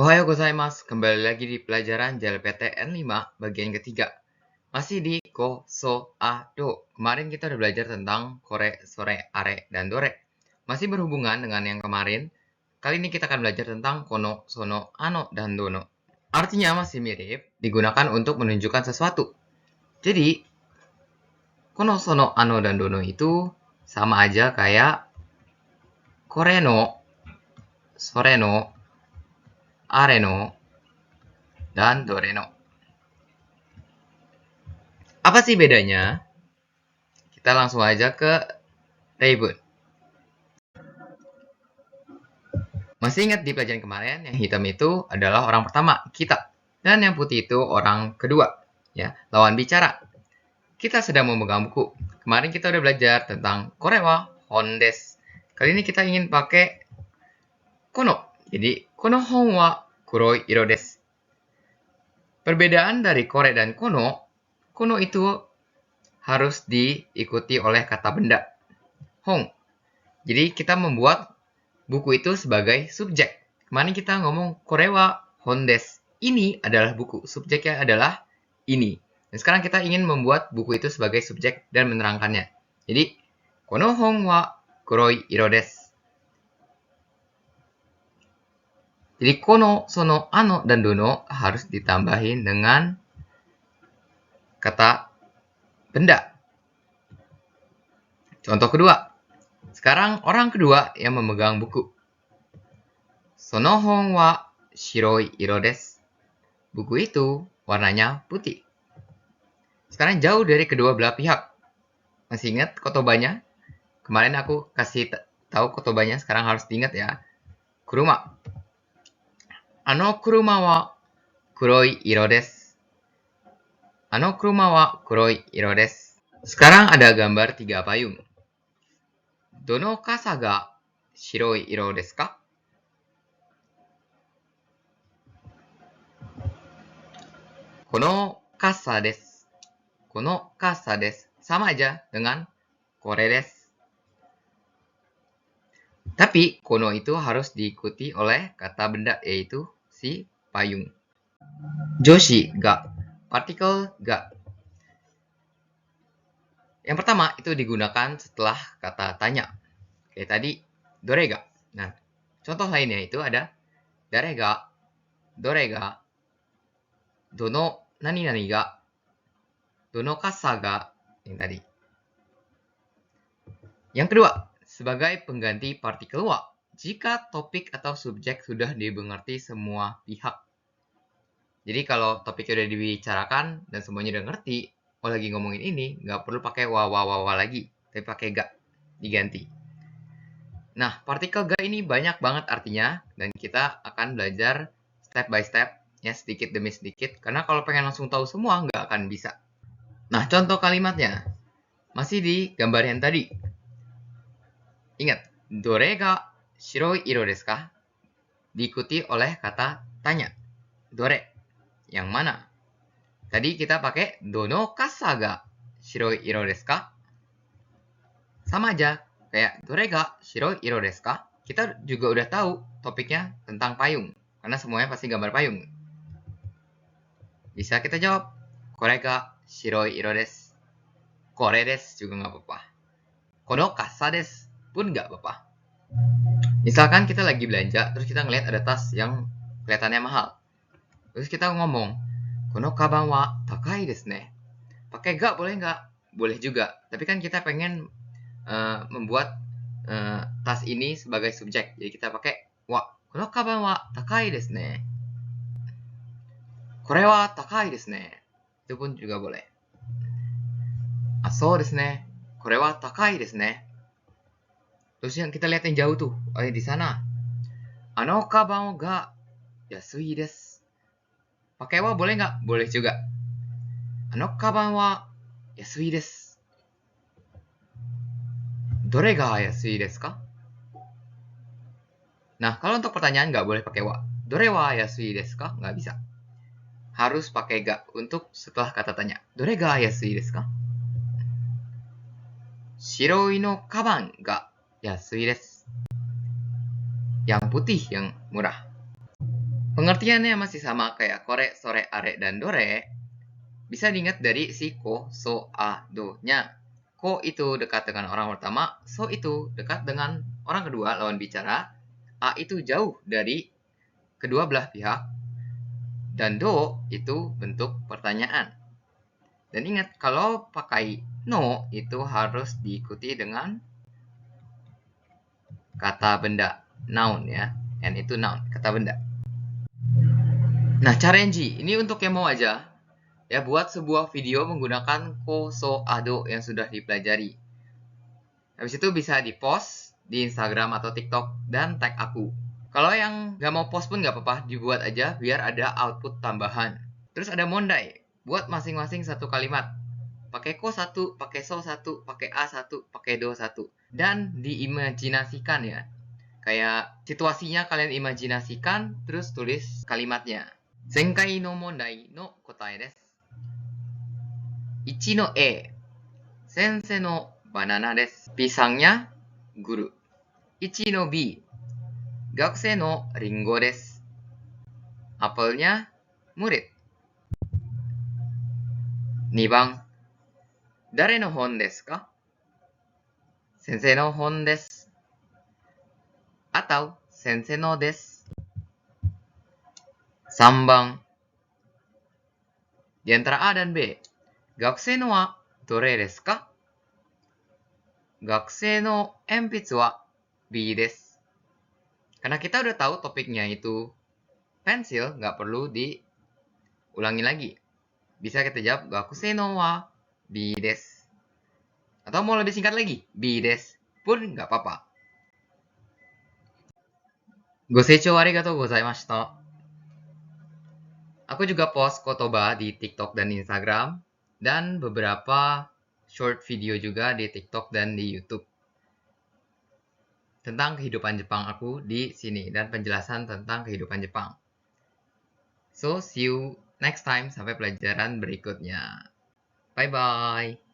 Ohayo gozaimasu. Kembali lagi di pelajaran JLPTN 5 bagian ketiga. Masih di ko, so, a, do. Kemarin kita udah belajar tentang kore, sore, are, dan dore. Masih berhubungan dengan yang kemarin. Kali ini kita akan belajar tentang kono, sono, ano, dan dono. Artinya masih mirip, digunakan untuk menunjukkan sesuatu. Jadi, kono, sono, ano, dan dono itu sama aja kayak kore no, sore no, are no, dan dore no. Apa sih bedanya? Kita langsung aja ke Reibun. Masih ingat di pelajaran kemarin, yang hitam itu adalah orang pertama, kita. Dan yang putih itu orang kedua, ya, lawan bicara. Kita sedang memegang buku. Kemarin kita udah belajar tentang korewa hondes. Kali ini kita ingin pakai kono. Jadi, kono hon wa kuroi iro desu. Perbedaan dari kore dan kono itu harus diikuti oleh kata benda. Hong. Jadi, kita membuat buku itu sebagai subjek. Kemarin kita ngomong korewa hondes. Ini adalah buku. Subjeknya adalah ini. Dan sekarang kita ingin membuat buku itu sebagai subjek dan menerangkannya. Jadi, kono hon wa kuroi iro desu. Jadi, kono, sono, ano, dan dono harus ditambahin dengan kata benda. Contoh kedua. Sekarang orang kedua yang memegang buku. Sono hon wa shiroi iro desu. Buku itu warnanya putih. Sekarang jauh dari kedua belah pihak. Masih ingat kotobanya? Kemarin aku kasih tahu kotobanya, sekarang harus diingat ya. Kuruma. Ano kuruma wa kuroi iro desu. Ano kuruma wa kuroi iro desu. Sekarang ada gambar 3 payung. Dono kasa ga shiroi iro desu ka? Kono kasa desu. Kono kasa desu. Sama aja dengan kore desu. Tapi kono itu harus diikuti oleh kata benda, yaitu si payung. Joshi ga. Partikel ga. Yang pertama itu digunakan setelah kata tanya. Kayak tadi, dore ga. Nah, contoh lainnya itu ada dare ga, dore ga, dono nani nani ga, dono kasa ga, yang tadi. Yang kedua, sebagai pengganti partikel wa, jika topik atau subjek sudah dimengerti semua pihak. Jadi kalau topiknya udah dibicarakan dan semuanya udah ngerti, lagi ngomongin ini, nggak perlu pakai wa lagi, tapi pakai ga, diganti. Nah, partikel ga ini banyak banget artinya, dan kita akan belajar step by step, ya sedikit demi sedikit, karena kalau pengen langsung tahu semua, nggak akan bisa. Nah, contoh kalimatnya, masih di gambar yang tadi. Ingat, dore ga shiroi iro desu ka? Diikuti oleh kata tanya. Dore, yang mana? Tadi kita pakai dono kasa ga shiroi iro desu ka? Sama aja, kayak dore ga shiroi iro desu ka? Kita juga udah tahu topiknya tentang payung, karena semuanya pasti gambar payung. Bisa kita jawab, kore ga shiroi iro desu. Kore desu juga nggak apa-apa. Kono kasa desu pun nggak apa-apa. Misalkan kita lagi belanja, terus kita ngeliat ada tas yang kelihatannya mahal. Terus kita ngomong, kono kaban wa takai desu ne. Pakai ga boleh nggak? Boleh juga. Tapi kan kita pengen membuat tas ini sebagai subjek. Jadi kita pakai wa. Kono kaban wa takai desu ne. Kore wa takai desu ne. Itu pun juga boleh. Sou desu ne. Kore wa takai desu ne. Terus yang kita lihat yang jauh tuh, di sana. Ano kaban ga yasui desu. Pakai wa boleh nggak? Boleh juga. Ano kaban wa yasui desu. Dore ga yasui desu ka? Nah, kalau untuk pertanyaan nggak boleh pakai wa. Dore wa yasui desu ka? Nggak bisa. Harus pakai ga untuk setelah kata tanya. Dore ga yasui desu ka? Shiroi no kaban ga yasui desu. Yang putih yang murah. Pengertiannya masih sama kayak kore, sore, are, dan dore. Bisa diingat dari si ko, so, a, do-nya. Ko itu dekat dengan orang pertama, so itu dekat dengan orang kedua, lawan bicara. A itu jauh dari kedua belah pihak. Dan do itu bentuk pertanyaan. Dan ingat, kalau pakai no itu harus diikuti dengan kata benda, noun ya. N itu noun, kata benda. Nah, challenge ini untuk yang mau aja. Ya, buat sebuah video menggunakan ko, so, ado yang sudah dipelajari. Habis itu bisa di-post di Instagram atau TikTok dan tag aku. Kalau yang nggak mau post pun nggak apa-apa, dibuat aja biar ada output tambahan. Terus ada mondai, buat masing-masing satu kalimat. Pakai ko satu, pakai so satu, pakai a satu, pakai do satu. Dan diimajinasikan ya. Kayak situasinya kalian imajinasikan, terus tulis kalimatnya. Zenkai no mondai no kotae desu. 1 の A, 先生のバナナです。Pisangnya guru. 1の B, 学生のリンゴです。Apelnya murid. 2番、誰の本ですか？先生の本です。Atau 先生のです。3番、di antara A dan B, 学生のはどれですか？学生の鉛筆は B です。Karena kita udah tahu topiknya itu pensil, nggak perlu diulangi lagi. Bisa kita jawab, gakusei no wa B です。Atau mau lebih singkat lagi, B です。pun nggak apa-apa. ご清聴ありがとうございました。Aku juga post kotoba di TikTok dan Instagram, dan beberapa short video juga di TikTok dan di YouTube. Tentang kehidupan Jepang aku di sini, dan penjelasan tentang kehidupan Jepang. So, see you next time sampai pelajaran berikutnya. Bye-bye.